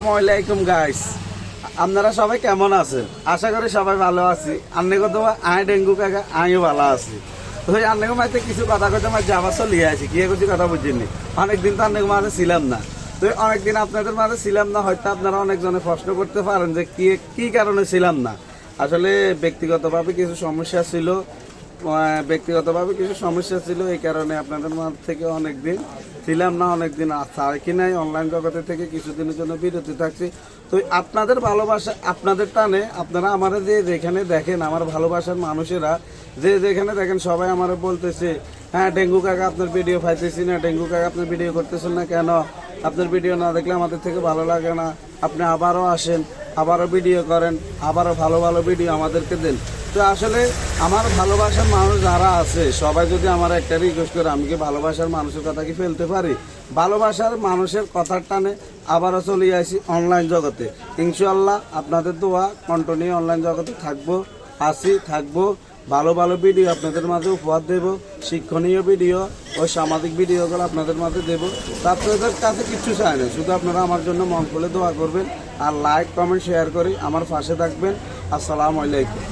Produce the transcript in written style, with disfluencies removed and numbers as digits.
আসসালামাইকুম গাইস, আপনারা সবাই কেমন আছেন? আশা করি সবাই ভালো আছি। আন্নে কত আই ডেঙ্গু কাকা আমিও ভালো আছি। তো ওই আন্নেকে মাঝে কিছু কথা কইতে মাঝে আবার চলিয়ে আছি, কি কিছু কথা বুঝিনি। অনেকদিন তো আন্নেকে মাঝে ছিলাম না। তো অনেকদিন আপনাদের মাঝে ছিলাম না, হয়তো আপনারা অনেকজনে প্রশ্ন করতে পারেন যে কি কারণে ছিলাম না। আসলে ব্যক্তিগতভাবে কিছু সমস্যা ছিল, এই কারণে আপনাদের মাঝ থেকে অনেকদিন ছিলাম না, অনেকদিন থাকি নাই। অনলাইন জগতের থেকে কিছুদিনের জন্য বিরতি থাকছি। তো আপনাদের ভালোবাসা, আপনাদের টানে আপনারা আমার যেখানে দেখেন, আমার ভালোবাসার মানুষেরা যেখানে দেখেন, সবাই আমার বলতেছে, হ্যাঁ ডেঙ্গু কাকা আপনার ভিডিও পাইতেছি না, ডেঙ্গু কাকা আপনার ভিডিও করতেছেন না কেন, আপনার ভিডিও না দেখলে আমাদের থেকে ভালো লাগে না, আপনি আবারও আসেন, আবারও ভিডিও করেন, আবারও ভালো ভালো ভিডিও আমাদেরকে দেন। তো আসলে আমার ভালোবাসার মানুষ যারা আছে সবাই যদি আমার একটা রিকোয়েস্ট করে, আমি কি ভালোবাসার মানুষের কথা কি ফেলতে পারি? ভালোবাসার মানুষের কথার টানে আবারও চলে আসি অনলাইন জগতে। ইনশাআল্লাহ আপনাদের দোয়া কন্টিনিউ অনলাইন জগতে থাকবো। ভালো ভালো ভিডিও আপনাদের মাঝে উপহার দেব, শিক্ষণীয় ভিডিও ও সামাজিক ভিডিওগুলো আপনাদের মাঝে দেবো। তো আপনাদের কাছে কিচ্ছু চাই না, শুধু আপনারা আমার জন্য মন খুলে দোয়া করবেন আর লাইক কমেন্ট শেয়ার করে আমার পাশে থাকবেন। আসসালামু আলাইকুম।